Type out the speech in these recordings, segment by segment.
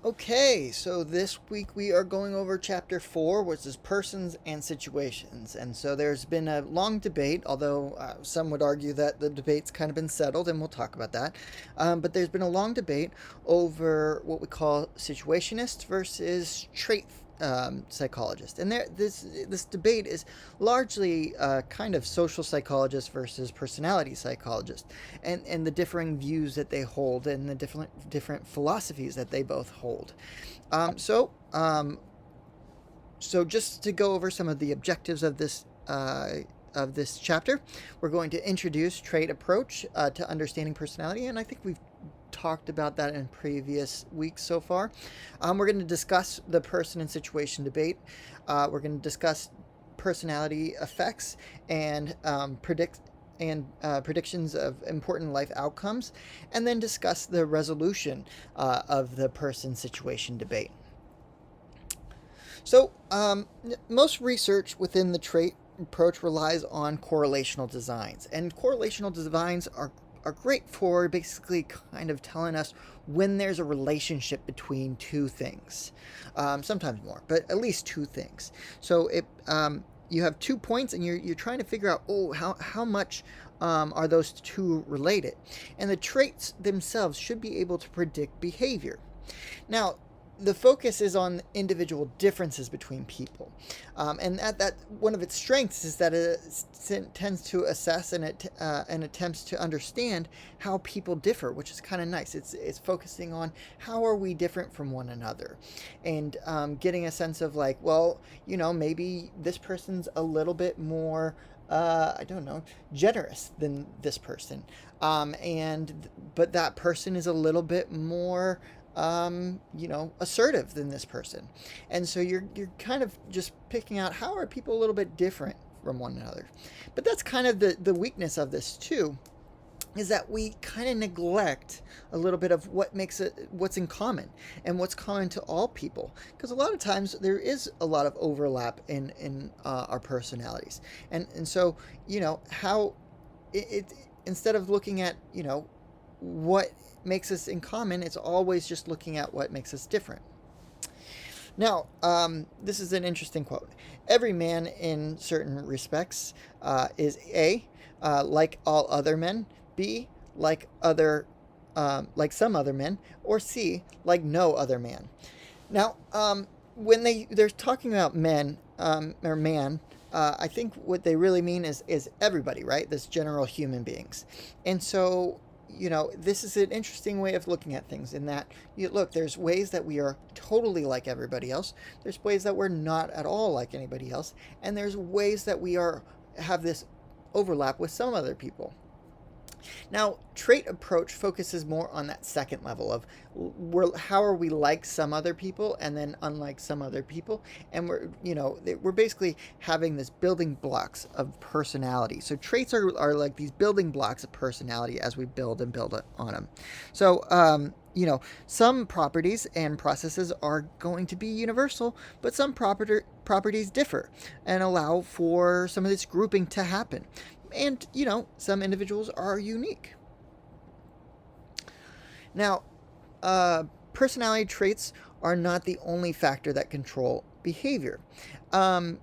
Okay, so this week we are going over chapter 4, which is persons and situations. And so there's been a long debate, although some would argue that the debate's kind of been settled, and we'll talk about that. But there's been a long debate over what we call situationist versus trait psychologist, and this debate is largely kind of social psychologist versus personality psychologist, and the differing views that they hold and the different philosophies that they both hold. Um, so um, so just to go over some of the objectives of this chapter, we're going to introduce trait approach to understanding personality, and I think we've talked about that in previous weeks so far. We're going to discuss the person and situation debate. We're going to discuss personality effects and predictions of important life outcomes, and then discuss the resolution of the person situation debate. So, most research within the trait approach relies on correlational designs, and correlational designs are great for basically kind of telling us when there's a relationship between two things, sometimes more, but at least two things. So you have 2 points, and you're trying to figure out, how much are those two related, and the traits themselves should be able to predict behavior. Now, the focus is on individual differences between people, and that one of its strengths is that it tends to assess and attempts to understand how people differ, which is kind of nice. It's focusing on how are we different from one another, and getting a sense of like, well, maybe this person's a little bit more I don't know, generous than this person, but that person is a little bit more assertive than this person, and so you're kind of just picking out how are people a little bit different from one another. But that's kind of the weakness of this too, is that we kind of neglect a little bit of what's in common and what's common to all people, because a lot of times there is a lot of overlap in our personalities, and so how it instead of looking at what makes us in common, it's always just looking at what makes us different. Now, this is an interesting quote. Every man, in certain respects, is A, like all other men; B, like some other men; or C, like no other man. Now, when they're talking about men, or man, I think what they really mean is everybody, right? This general human beings, and so this is an interesting way of looking at things, in that look, there's ways that we are totally like everybody else, there's ways that we're not at all like anybody else, and there's ways that we have this overlap with some other people. Now, trait approach focuses more on that second level of how are we like some other people and then unlike some other people, and we're basically having this building blocks of personality. So traits are like these building blocks of personality as we build and build on them. So some properties and processes are going to be universal, but some properties differ and allow for some of this grouping to happen. And, some individuals are unique. Now, personality traits are not the only factor that control behavior. And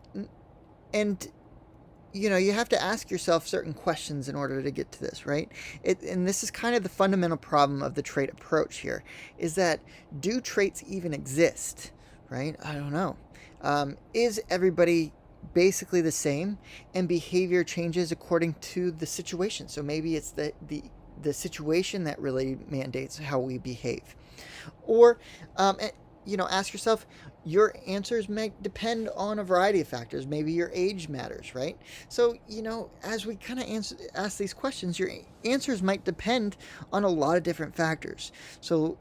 you have to ask yourself certain questions in order to get to this, right? And this is kind of the fundamental problem of the trait approach here, is that, do traits even exist, right? I don't know. Is everybody basically the same, and behavior changes according to the situation? So maybe it's the situation that really mandates how we behave. Or ask yourself, your answers may depend on a variety of factors. Maybe your age matters, right? So as we kind of ask these questions, your answers might depend on a lot of different factors. So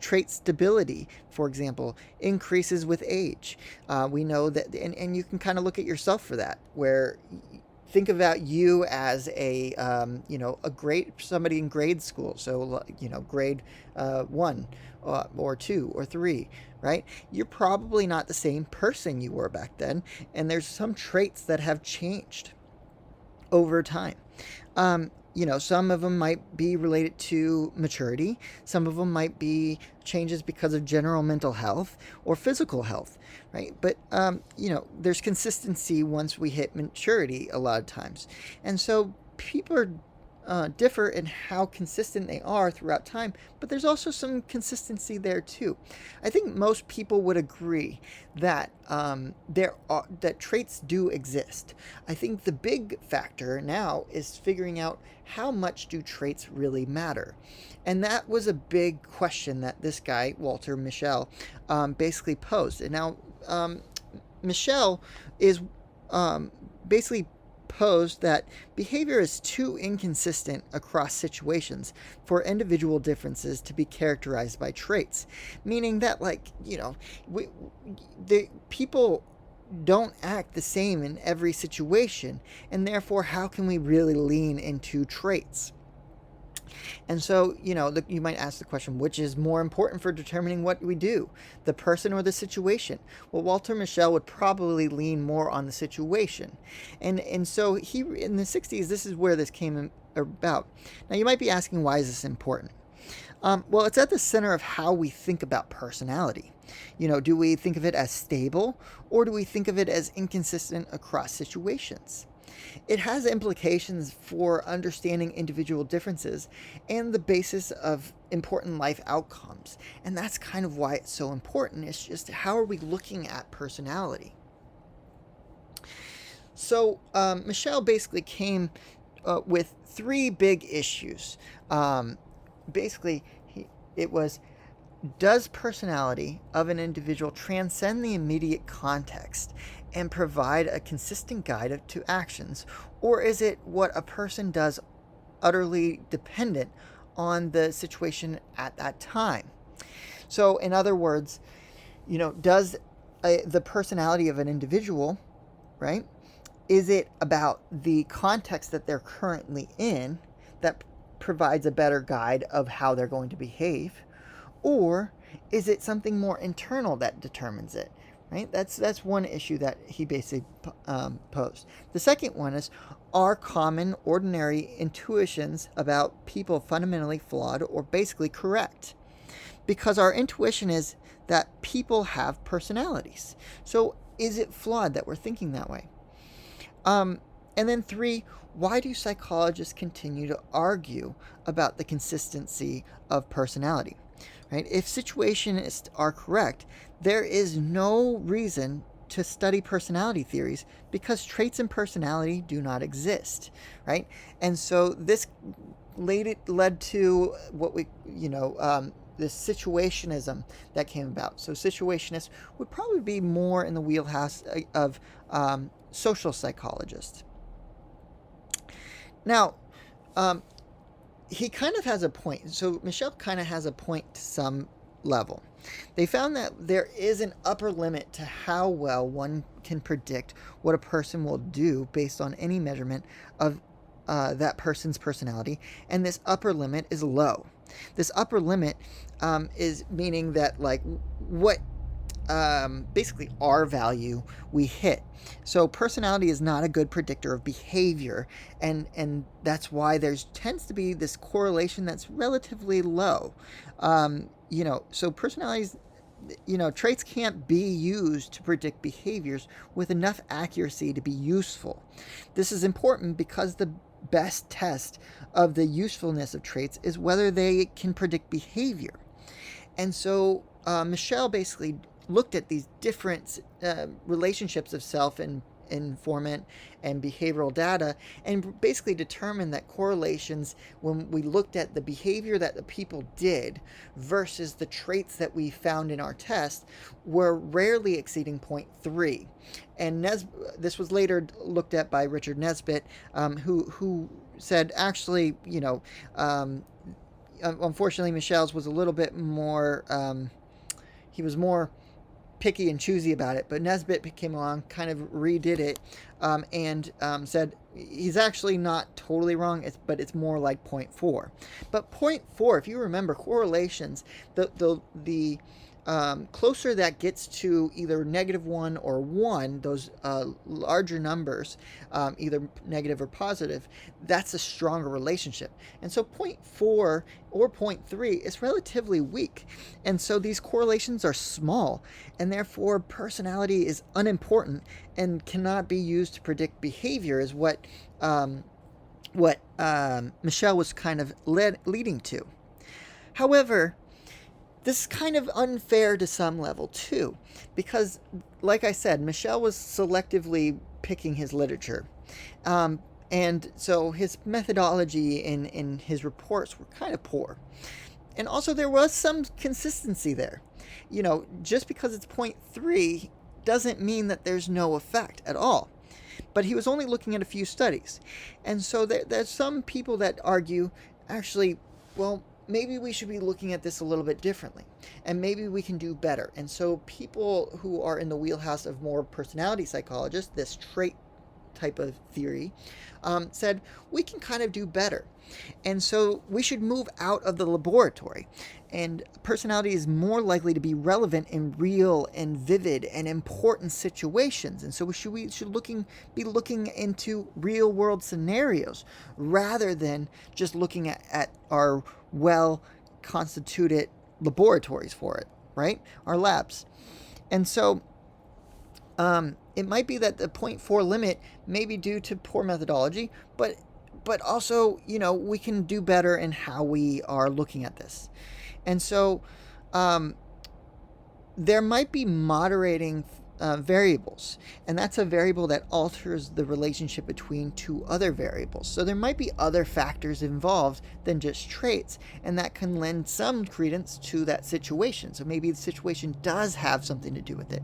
trait stability, for example, increases with age. We know that, and you can kind of look at yourself for that, where think about you as a grade, somebody in grade school. So grade 1 or 2 or 3, right? You're probably not the same person you were back then, and there's some traits that have changed over time. some of them might be related to maturity. Some of them might be changes because of general mental health or physical health, right? But, there's consistency once we hit maturity a lot of times. And so people are differ in how consistent they are throughout time, but there's also some consistency there too. I think most people would agree that that traits do exist. I think the big factor now is figuring out how much do traits really matter, and that was a big question that this guy Walter Mischel basically posed. And now Mischel is basically posed that behavior is too inconsistent across situations for individual differences to be characterized by traits, meaning that the people don't act the same in every situation, and therefore how can we really lean into traits? And so, you might ask the question, which is more important for determining what we do, the person or the situation? Well, Walter Mischel would probably lean more on the situation. And so he, in the 60s, this is where this came about. Now, you might be asking, why is this important? Well, it's at the center of how we think about personality. Do we think of it as stable, or do we think of it as inconsistent across situations? It has implications for understanding individual differences and the basis of important life outcomes. And that's kind of why it's so important. It's just, how are we looking at personality? So Mischel basically came with three big issues. It was, does personality of an individual transcend the immediate context and provide a consistent guide to actions, or is it what a person does utterly dependent on the situation at that time? So, in other words, does the personality of an individual, right, is it about the context that they're currently in that provides a better guide of how they're going to behave? Or is it something more internal that determines it? Right? That's one issue that he basically posed. The second one is, are common, ordinary intuitions about people fundamentally flawed or basically correct? Because our intuition is that people have personalities. So is it flawed that we're thinking that way? And then three, why do psychologists continue to argue about the consistency of personality? Right? If situationists are correct, there is no reason to study personality theories because traits and personality do not exist, right? And so this led to what this situationism that came about. So situationists would probably be more in the wheelhouse of social psychologists. Now, he kind of has a point. So Mischel kind of has a point to some level. They found that there is an upper limit to how well one can predict what a person will do based on any measurement of that person's personality, and this upper limit is low. This upper limit is meaning that what basically R value we hit. So personality is not a good predictor of behavior, and that's why there's tends to be this correlation that's relatively low. So personalities, traits can't be used to predict behaviors with enough accuracy to be useful. This is important because the best test of the usefulness of traits is whether they can predict behavior. And so Mischel basically looked at these different relationships of self and informant and behavioral data, and basically determined that correlations, when we looked at the behavior that the people did versus the traits that we found in our test, were rarely exceeding 0.3. And this was later looked at by Richard Nesbitt, who said, actually, unfortunately, Mischel's was a little bit more, he was more picky and choosy about it, but Nesbitt came along, kind of redid it, and said he's actually not totally wrong, but it's more like 0.4. But 0.4, if you remember correlations, the closer that gets to either -1 or 1, those larger numbers, either negative or positive, that's a stronger relationship. And so zero point 0.4 or 0.3 is relatively weak. And so these correlations are small, and therefore personality is unimportant and cannot be used to predict behavior, is what Michelle was kind of leading to. However, this is kind of unfair to some level too, because, like I said, Michelle was selectively picking his literature. And so his methodology in his reports were kind of poor. And also there was some consistency there. Just because it's 0.3 doesn't mean that there's no effect at all. But he was only looking at a few studies. And so there's some people that argue, actually, well, maybe we should be looking at this a little bit differently, and maybe we can do better. And so people who are in the wheelhouse of more personality psychologists, this trait type of theory, said we can kind of do better. And so we should move out of the laboratory, and personality is more likely to be relevant in real and vivid and important situations. And so we should be looking into real world scenarios rather than just looking at our well constituted laboratories for it, right? Our labs. And so it might be that the 0.4 limit may be due to poor methodology, but also, we can do better in how we are looking at this. And so there might be moderating variables, and that's a variable that alters the relationship between two other variables. So there might be other factors involved than just traits, and that can lend some credence to that situation. So maybe the situation does have something to do with it,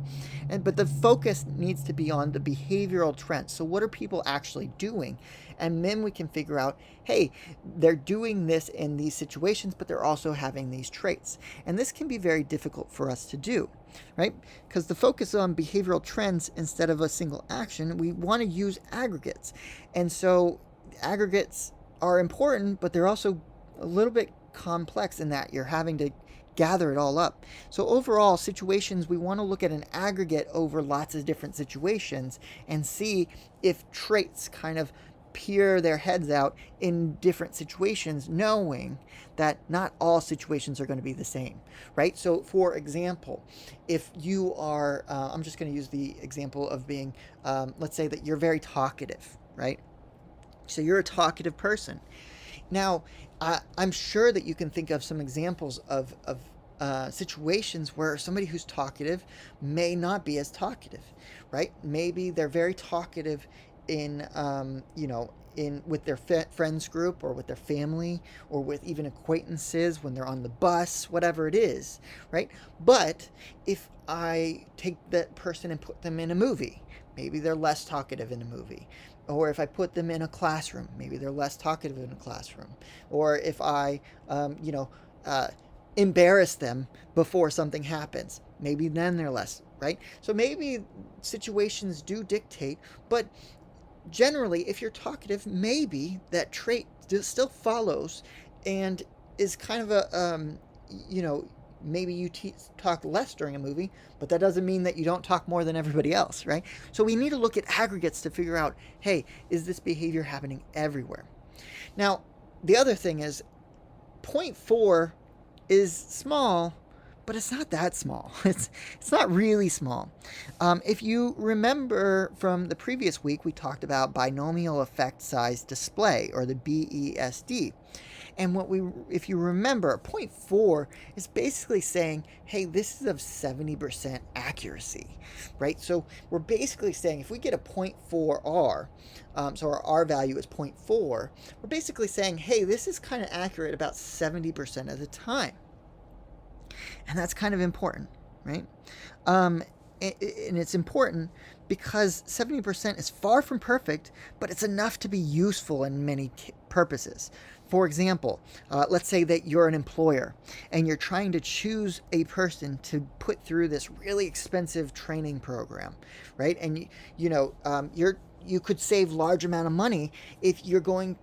but the focus needs to be on the behavioral trends. So what are people actually doing? And then we can figure out, hey, they're doing this in these situations, but they're also having these traits. And this can be very difficult for us to do, right? Because the focus on behavioral trends instead of a single action, we want to use aggregates. And so aggregates are important, but they're also a little bit complex in that you're having to gather it all up. So overall, situations, we want to look at an aggregate over lots of different situations and see if traits kind of peer their heads out in different situations, knowing that not all situations are going to be the same, right? So for example, if you are, I'm just going to use the example of being, let's say that you're very talkative, right? So you're a talkative person. Now, I'm sure that you can think of some examples of situations where somebody who's talkative may not be as talkative, right? Maybe they're very talkative in with their friends group, or with their family, or with even acquaintances when they're on the bus, whatever it is, right? But if I take that person and put them in a movie, maybe they're less talkative in a movie. Or if I put them in a classroom, maybe they're less talkative in a classroom. Or if I embarrass them before something happens, maybe then they're less, right? So maybe situations do dictate, but generally, if you're talkative, maybe that trait still follows and is kind of a, maybe you talk less during a movie, but that doesn't mean that you don't talk more than everybody else, right? So we need to look at aggregates to figure out, hey, is this behavior happening everywhere? Now, the other thing is 0.4 is small, but it's not that small. It's not really small. If you remember from the previous week, we talked about binomial effect size display, or the BESD. And if you remember, 0.4 is basically saying, hey, this is of 70% accuracy, right? So we're basically saying if we get a 0.4 R, so our R value is 0.4, we're basically saying, hey, this is kind of accurate about 70% of the time. And that's kind of important, right? And it's important because 70% is far from perfect, but it's enough to be useful in many purposes. For example, let's say that you're an employer and you're trying to choose a person to put through this really expensive training program, right? And you could save large amount of money if you're going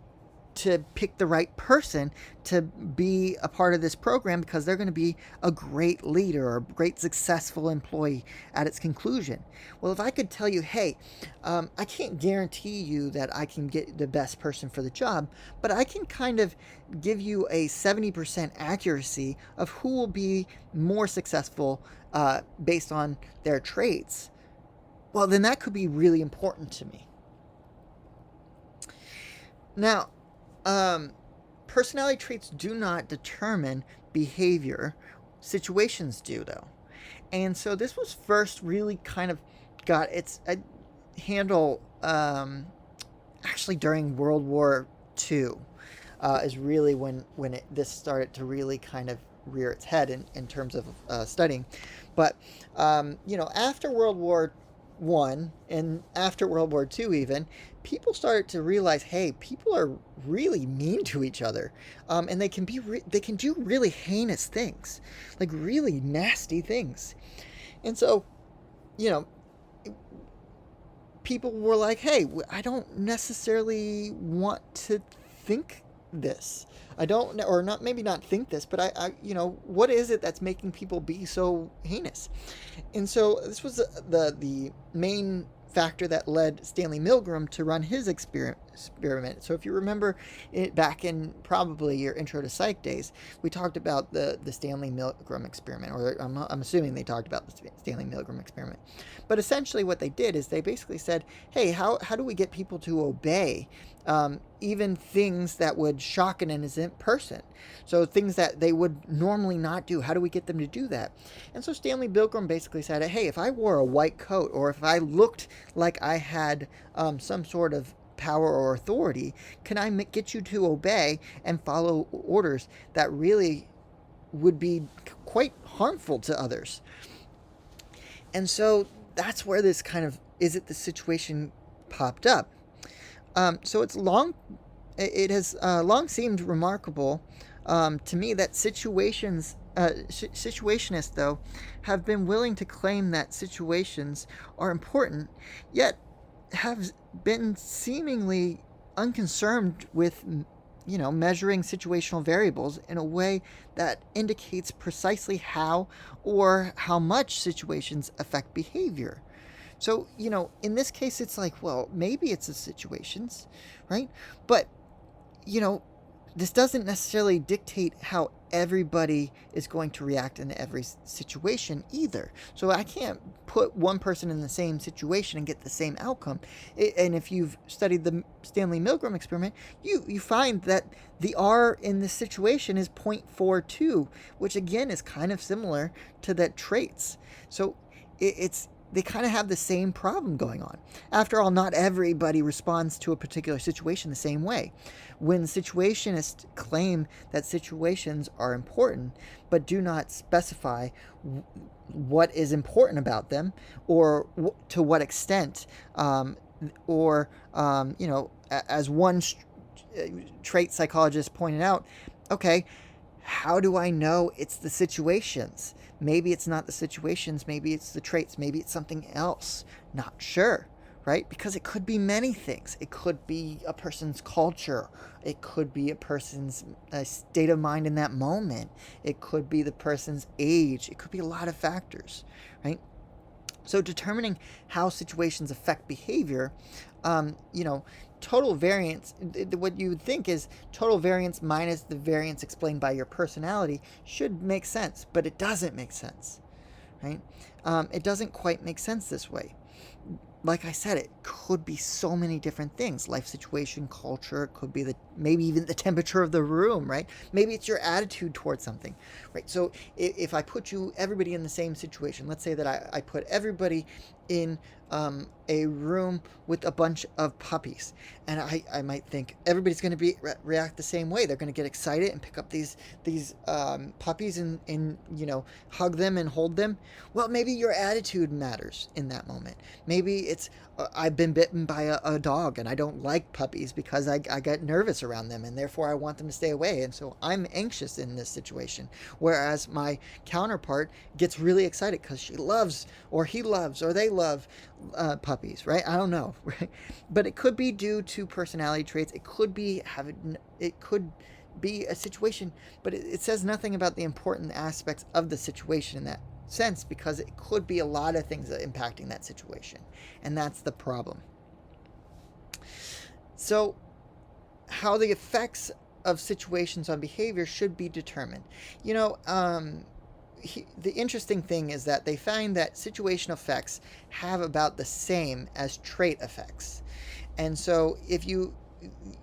to pick the right person to be a part of this program because they're going to be a great leader or a great successful employee at its conclusion. Well, if I could tell you, hey, I can't guarantee you that I can get the best person for the job, but I can kind of give you a 70% accuracy of who will be more successful based on their traits, well, then that could be really important to me. Now, personality traits do not determine behavior. Situations do, though. And so this was first really kind of got its handle actually during World War II is really when this started to really kind of rear its head in terms of studying. But, after World War I and after World War II even, people started to realize, hey, people are really mean to each other, and they can do really heinous things, like really nasty things. And so, people were like, hey, I don't necessarily want to think this. I don't, or not, maybe not think this, but what is it that's making people be so heinous? And so this was the main factor that led Stanley Milgram to run his experiment. So if you remember it back in probably your intro to psych days, we talked about the Stanley Milgram experiment, or I'm assuming they talked about the Stanley Milgram experiment. But essentially what they did is they basically said, hey, how do we get people to obey even things that would shock an innocent person? So things that they would normally not do, how do we get them to do that? And so Stanley Milgram basically said, hey, if I wore a white coat, or if I looked like I had some sort of power or authority, can I get you to obey and follow orders that really would be quite harmful to others? And so that's where this kind of the situation popped up. So it has long seemed remarkable to me that situationists, though, have been willing to claim that situations are important, yet have been seemingly unconcerned with, measuring situational variables in a way that indicates precisely how or how much situations affect behavior. So, in this case, it's like, well, maybe it's the situations, right? But, this doesn't necessarily dictate how everybody is going to react in every situation either. So I can't put one person in the same situation and get the same outcome. And if you've studied the Stanley Milgram experiment, you find that the R in this situation is 0.42, which again is kind of similar to the traits. So they kind of have the same problem going on. After all, not everybody responds to a particular situation the same way. When situationists claim that situations are important, but do not specify what is important about them, or to what extent, or, as one trait psychologist pointed out, okay, how do I know it's the situations? Maybe it's not the situations, maybe it's the traits, maybe it's something else. Not sure, right? Because it could be many things. It could be a person's culture. It could be a person's state of mind in that moment. It could be the person's age. It could be a lot of factors, right? So determining how situations affect behavior, total variance, what you would think is total variance minus the variance explained by your personality should make sense, but it doesn't make sense, right? It doesn't quite make sense this way. Like I said, it could be so many different things. Life situation, culture, it could be maybe even the temperature of the room, right? Maybe it's your attitude towards something, right? So if I put everybody in the same situation, let's say that I put everybody in a room with a bunch of puppies, and I might think everybody's going to react the same way. They're going to get excited and pick up these puppies and hug them and hold them. Well, maybe your attitude matters in that moment. Maybe it's I've been bitten by a dog and I don't like puppies because I get nervous around them, and therefore I want them to stay away, and so I'm anxious in this situation, whereas my counterpart gets really excited because she loves, or he loves, or they love puppies, right? I don't know, right? But it could be due to personality traits. It could be a situation, but it says nothing about the important aspects of the situation in that sense, because it could be a lot of things that impacting that situation, and that's the problem. So, how the effects of situations on behavior should be determined. You know, the interesting thing is that they find that situational effects have about the same as trait effects. And so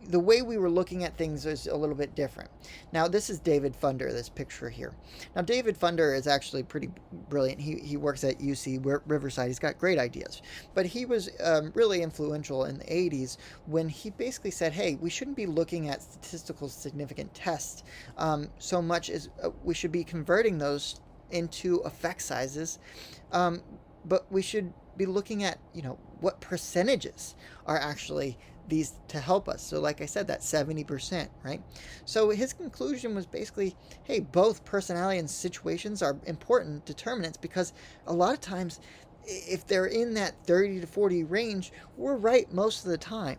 the way we were looking at things is a little bit different. Now, this is David Funder, this picture here. Now, David Funder is actually pretty brilliant. He works at UC Riverside. He's got great ideas. But he was really influential in the 80s when he basically said, hey, we shouldn't be looking at statistical significant tests so much as we should be converting those into effect sizes. But we should be looking at, what percentages are actually these to help us. So like I said, that 70%, right? So his conclusion was basically, hey, both personality and situations are important determinants, because a lot of times if they're in that 30 to 40 range, we're right most of the time,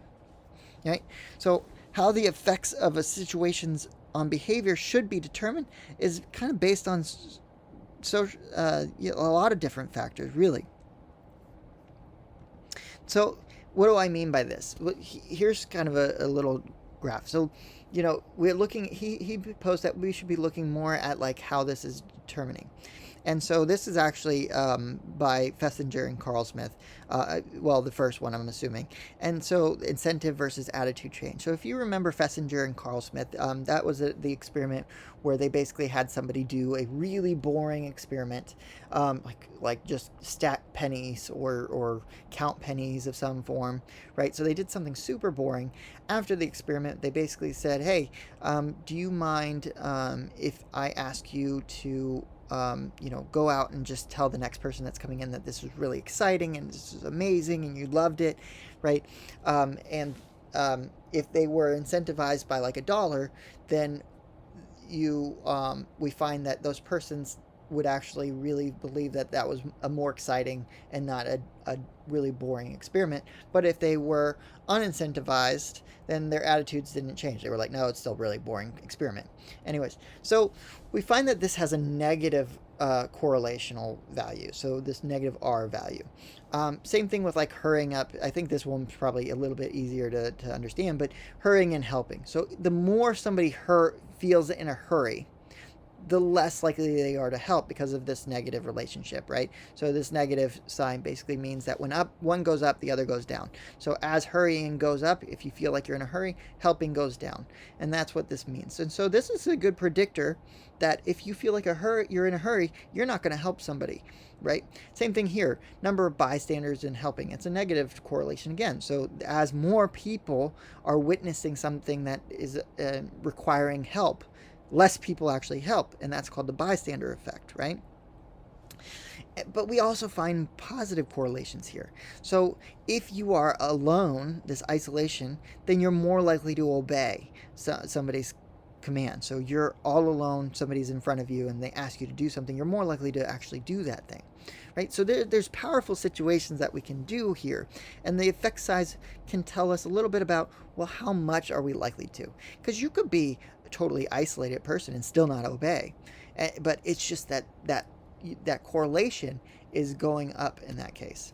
right? So how the effects of a situation's on behavior should be determined is kind of based on a lot of different factors, really. So what do I mean by this? Here's kind of a little graph. So, we're looking, he proposed that we should be looking more at like how this is determining. And so this is actually by Fessinger and Carl Smith. The first one, I'm assuming. And so incentive versus attitude change. So if you remember Fessinger and Carl Smith, that was the experiment where they basically had somebody do a really boring experiment, like just stack pennies or count pennies of some form, right? So they did something super boring. After the experiment, they basically said, hey, do you mind if I ask you to go out and just tell the next person that's coming in that this was really exciting and this is amazing and you loved it, right? If they were incentivized by like $1, then we find that those persons would actually really believe that that was a more exciting and not a really boring experiment. But if they were unincentivized, then their attitudes didn't change. They were like, no, it's still a really boring experiment. Anyways, so we find that this has a negative correlational value. So this negative R value. Same thing with like hurrying up. I think this one's probably a little bit easier to understand, but hurrying and helping. So the more somebody feels in a hurry, the less likely they are to help because of this negative relationship, right? So this negative sign basically means that when one goes up, the other goes down. So as hurrying goes up, if you feel like you're in a hurry, helping goes down. And that's what this means. And so this is a good predictor that if you feel like you're in a hurry, you're not going to help somebody, right? Same thing here. Number of bystanders in helping. It's a negative correlation again. So as more people are witnessing something that is requiring help, less people actually help, and that's called the bystander effect, right? But we also find positive correlations here. So if you are alone, this isolation, then you're more likely to obey somebody's command. So you're all alone, somebody's in front of you, and they ask you to do something, you're more likely to actually do that thing, right? So there's powerful situations that we can do here, and the effect size can tell us a little bit about, well, how much are we likely to? Because you could be a totally isolated person and still not obey, but it's just that correlation is going up in that case.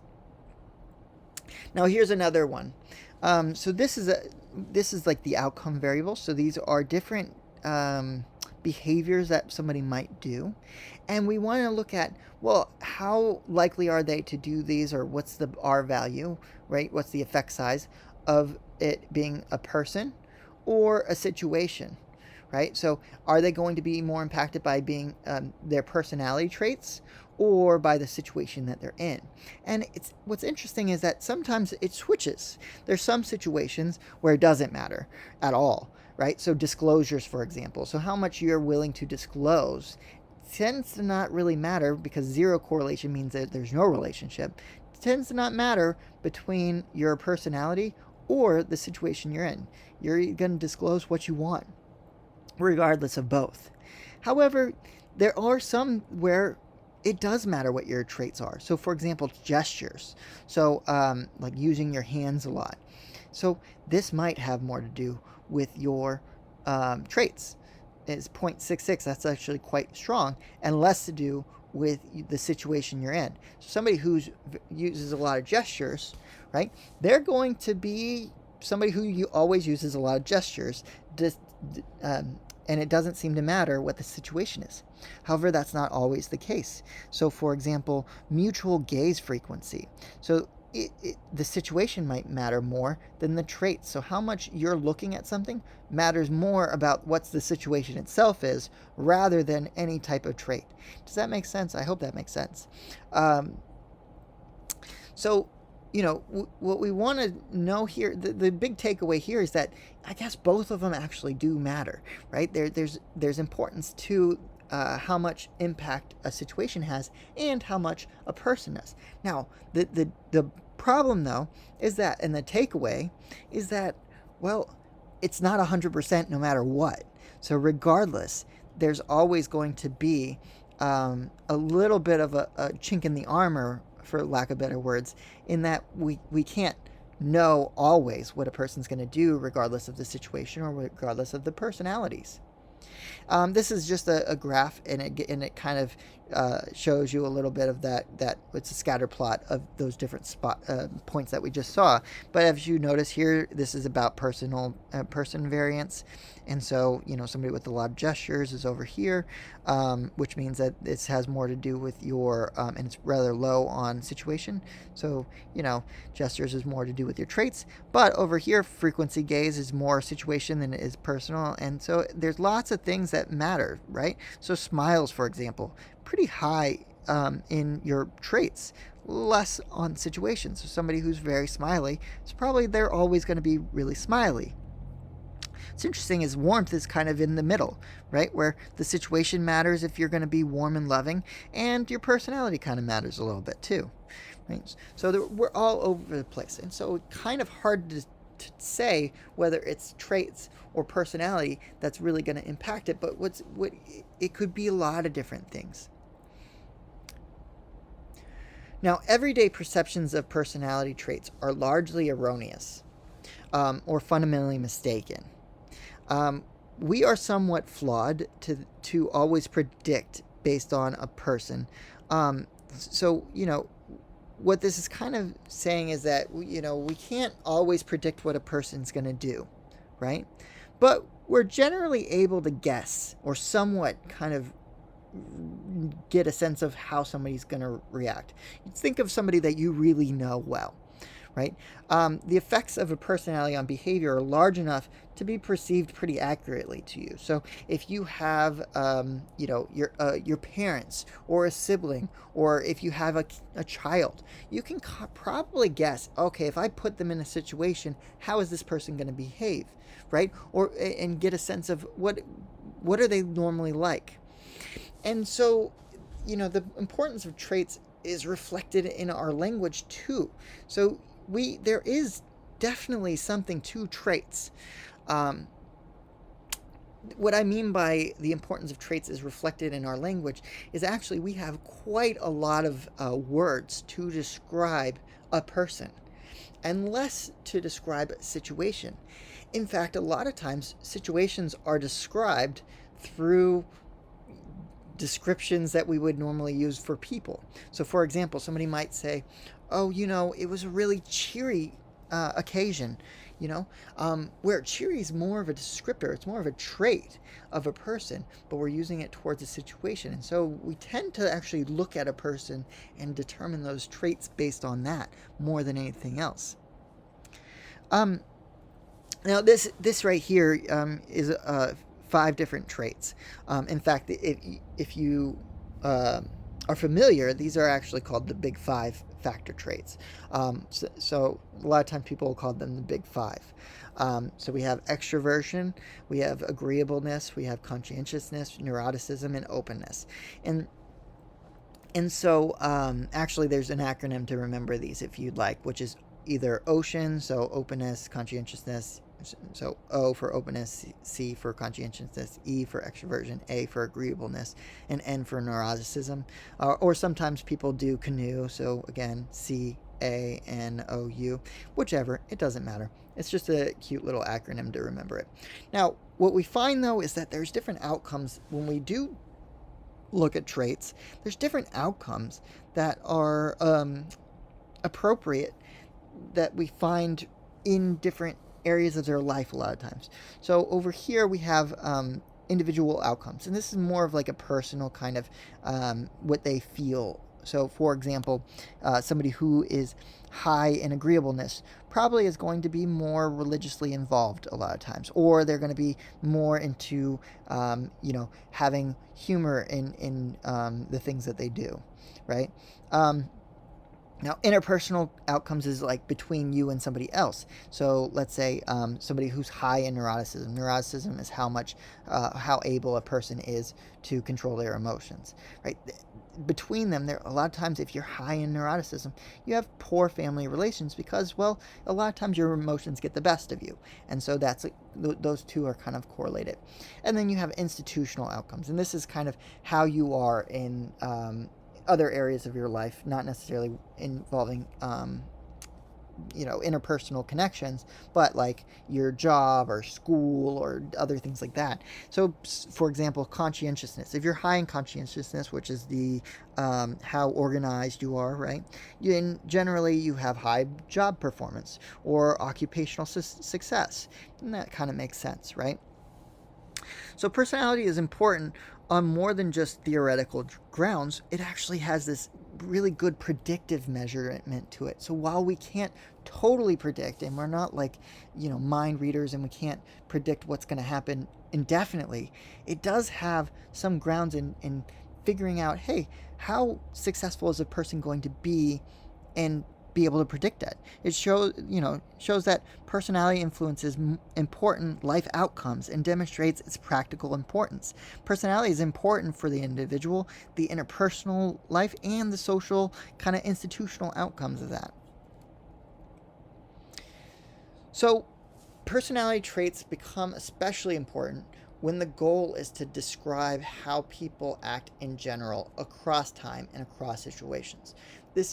Now here's another one. So this is like the outcome variable. So these are different behaviors that somebody might do, and we want to look at, well, how likely are they to do these, or what's the R value, right? What's the effect size of it being a person or a situation, right? So are they going to be more impacted by being their personality traits or by the situation that they're in? And what's interesting is that sometimes it switches. There's some situations where it doesn't matter at all, right? So disclosures, for example. So how much you're willing to disclose tends to not really matter, because zero correlation means that there's no relationship. It tends to not matter between your personality or the situation you're in. You're going to disclose what you want, regardless of both. However, there are some where it does matter what your traits are. So, for example, gestures. So, like using your hands a lot. So, this might have more to do with your traits. It's 0.66. That's actually quite strong, and less to do with the situation you're in. So, somebody who uses a lot of gestures, right? They're going to be somebody who always uses a lot of gestures. And it doesn't seem to matter what the situation is. However, that's not always the case. So, for example, mutual gaze frequency. So, the situation might matter more than the traits. So, how much you're looking at something matters more about what the situation itself is rather than any type of trait. Does that make sense? I hope that makes sense. So, what we want to know here, the big takeaway here is that I guess both of them actually do matter, right? There's importance to how much impact a situation has and how much a person does. Now, the problem though is that, and the takeaway is that, well, it's not 100% no matter what. So regardless, there's always going to be a little bit of a chink in the armor, for lack of better words, in that we can't know always what a person's going to do regardless of the situation or regardless of the personalities. This is just a graph, and it kind of shows you a little bit of that it's a scatter plot of those different points that we just saw. But as you notice here, this is about person variance, and so somebody with a lot of gestures is over here, which means that this has more to do with your and it's rather low on situation. So gestures is more to do with your traits, but over here frequency gaze is more situation than it is personal, and so there's lots of things that matter, right? So smiles, for example, pretty high in your traits, less on situations. So somebody who's very smiley, it's probably they're always going to be really smiley. What's interesting is warmth is kind of in the middle, right? Where the situation matters if you're going to be warm and loving, and your personality kind of matters a little bit too, right? So we're all over the place, and so it's kind of hard to say whether it's traits or personality that's really going to impact it, but it could be a lot of different things. Now, everyday perceptions of personality traits are largely erroneous or fundamentally mistaken. We are somewhat flawed to always predict based on a person. So, what this is kind of saying is that, we can't always predict what a person's going to do, right? But we're generally able to guess or somewhat kind of get a sense of how somebody's going to react. Think of somebody that you really know well, right? The effects of a personality on behavior are large enough to be perceived pretty accurately to you. So if you have, your parents or a sibling, or if you have a child, you can probably guess, okay, if I put them in a situation, how is this person going to behave, right? And get a sense of what are they normally like. And so, the importance of traits is reflected in our language too. So there is definitely something to traits. What I mean by the importance of traits is reflected in our language is actually we have quite a lot of words to describe a person and less to describe a situation. In fact, a lot of times situations are described through descriptions that we would normally use for people. So, for example, somebody might say, oh, it was a really cheery occasion, where cheery is more of a descriptor. It's more of a trait of a person, but we're using it towards a situation. And so we tend to actually look at a person and determine those traits based on that more than anything else. Now, this right here is 5 different traits. In fact, if you are familiar, these are actually called the Big 5 factor traits. So a lot of times people will call them the Big 5. So we have extroversion, we have agreeableness, we have conscientiousness, neuroticism, and openness. And so actually there's an acronym to remember these if you'd like, which is either OCEAN, so openness, conscientiousness, So O for openness, C for conscientiousness, E for extroversion, A for agreeableness, and N for neuroticism. Or sometimes people do canoe. So again, CANOU, whichever, it doesn't matter. It's just a cute little acronym to remember it. Now, what we find though is that there's different outcomes when we do look at traits. There's different outcomes that are appropriate that we find in different areas of their life a lot of times. So over here we have individual outcomes, and this is more of like a personal kind of what they feel. So for example, somebody who is high in agreeableness probably is going to be more religiously involved a lot of times, or they're going to be more into having humor in the things that they do, right? Now, interpersonal outcomes is like between you and somebody else. So let's say somebody who's high in neuroticism. Neuroticism is how able a person is to control their emotions, right? Between them, there a lot of times, if you're high in neuroticism, you have poor family relations because, well, a lot of times your emotions get the best of you, and so those two are kind of correlated. And then you have institutional outcomes, and this is kind of how you are in other areas of your life, not necessarily involving interpersonal connections, but like your job or school or other things like that. So for example, conscientiousness. If you're high in conscientiousness, which is the how organized you are, right? Generally you have high job performance or occupational success, and that kind of makes sense, right? So personality is important on more than just theoretical grounds. It actually has this really good predictive measurement to it. So while we can't totally predict, and we're not like, mind readers, and we can't predict what's going to happen indefinitely, it does have some grounds in figuring out, hey, how successful is a person going to be, and be able to predict that. It shows that personality influences important life outcomes and demonstrates its practical importance. Personality is important for the individual, the interpersonal life, and the social kind of institutional outcomes of that. So personality traits become especially important when the goal is to describe how people act in general across time and across situations.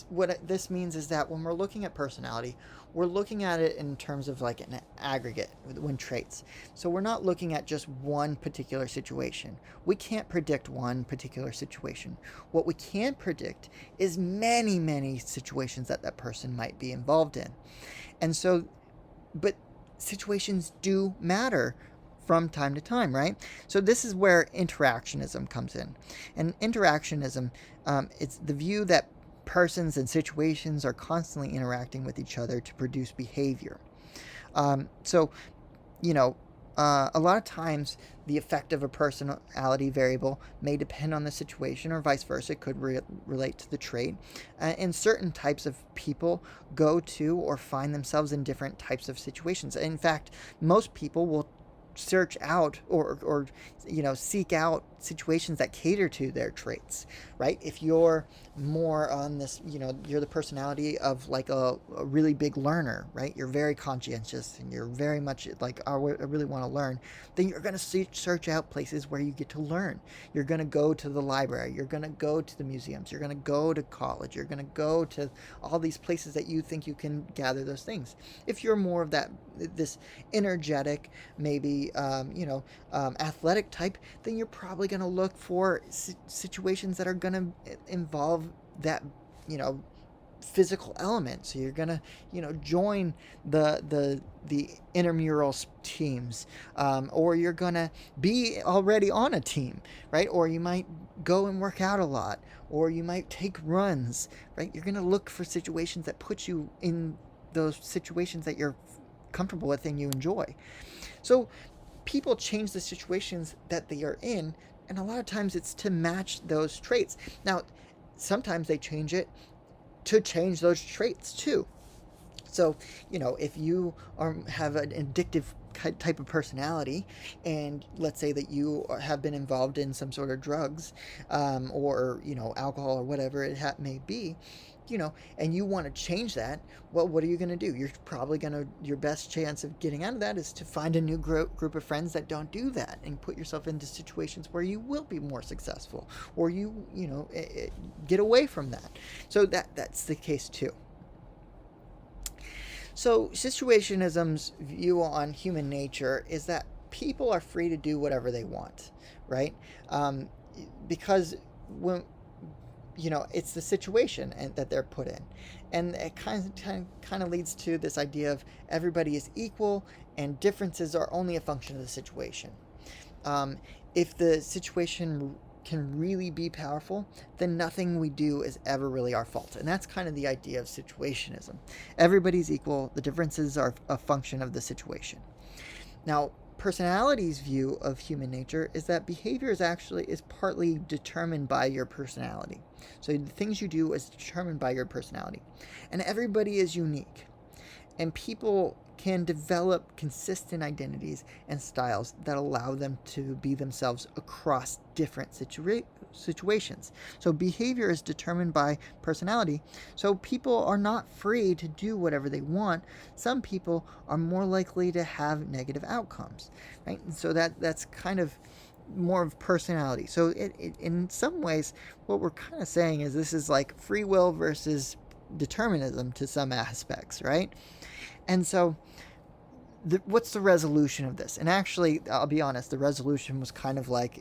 What this means is that when we're looking at personality, we're looking at it in terms of like an aggregate when traits. So we're not looking at just one particular situation. We can't predict one particular situation. What we can predict is many, many situations that person might be involved in. And so, but situations do matter from time to time, right? So this is where interactionism comes in. And interactionism, it's the view that persons and situations are constantly interacting with each other to produce behavior. So, a lot of times the effect of a personality variable may depend on the situation, or vice versa. It could relate to the trait. And certain types of people go to or find themselves in different types of situations. In fact, most people will search out or seek out situations that cater to their traits, right? If you're more on this, you're the personality of like a really big learner, right? You're very conscientious and you're very much like, I really want to learn. Then you're going to search out places where you get to learn. You're going to go to the library. You're going to go to the museums. You're going to go to college. You're going to go to all these places that you think you can gather those things. If you're more of this energetic, maybe, athletic type, then you're probably going to look for situations that are going to involve that, physical element. So you're going to, join the intramural teams, or you're going to be already on a team, right? Or you might go and work out a lot, or you might take runs, right? You're going to look for situations that put you in those situations that you're comfortable with and you enjoy. So people change the situations that they are in, and a lot of times it's to match those traits. Now, sometimes they change it to change those traits too. So, if you have an addictive type of personality, and let's say that you have been involved in some sort of drugs, or alcohol or whatever it may be, and you want to change that, well, what are you going to do? You're probably going to, your best chance of getting out of that is to find a new group of friends that don't do that, and put yourself into situations where you will be more successful, or get away from that. So that's the case too. So situationism's view on human nature is that people are free to do whatever they want, right? Because when it's the situation that they're put in, and it kind of leads to this idea of everybody is equal and differences are only a function of the situation. If the situation can really be powerful, then nothing we do is ever really our fault. And that's kind of the idea of situationism. Everybody's equal, the differences are a function of the situation. Now, personality's view of human nature is that behavior is partly determined by your personality. So the things you do is determined by your personality. And everybody is unique. And people can develop consistent identities and styles that allow them to be themselves across different situations. So behavior is determined by personality. So people are not free to do whatever they want. Some people are more likely to have negative outcomes, right? And so that's kind of more of personality. So in some ways, what we're kind of saying is this is like free will versus determinism to some aspects, right? And so what's the resolution of this? And actually, I'll be honest, the resolution was kind of like,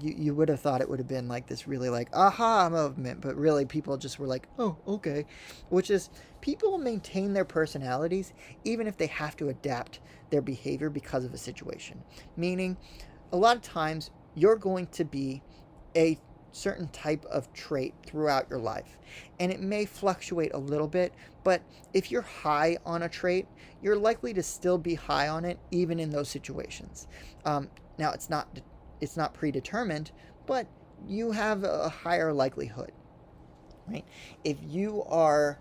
you would have thought it would have been like this really like aha moment, but really people just were like, oh, okay. Which is, people maintain their personalities even if they have to adapt their behavior because of a situation. Meaning, a lot of times you're going to be a certain type of trait throughout your life, and it may fluctuate a little bit, but if you're high on a trait, you're likely to still be high on it even in those situations. Now it's not predetermined, but you have a higher likelihood, right? If you are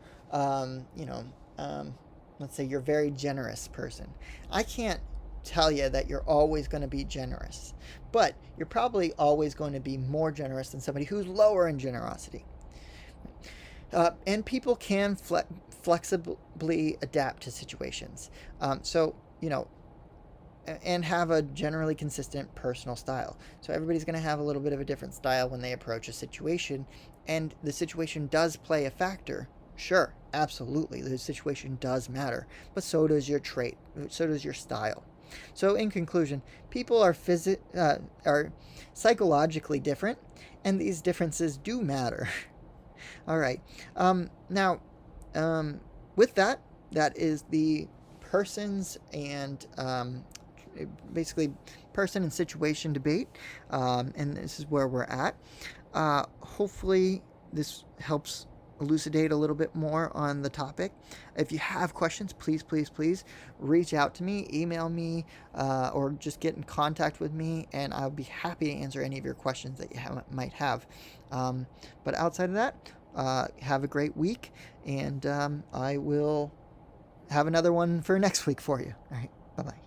let's say you're a very generous person, I can't tell you that you're always going to be generous, but you're probably always going to be more generous than somebody who's lower in generosity. And people can flexibly adapt to situations. And have a generally consistent personal style. So everybody's going to have a little bit of a different style when they approach a situation, and the situation does play a factor. Sure, absolutely, the situation does matter, but so does your trait, so does your style. So in conclusion, people are psychologically different, and these differences do matter. All right. Now, with that is the persons and basically person and situation debate, and this is where we're at. Hopefully, this helps elucidate a little bit more on the topic. If you have questions, please reach out to me, email me, or just get in contact with me, and I'll be happy to answer any of your questions that you might have. But outside of that, have a great week, and I will have another one for next week for you. All right, bye-bye.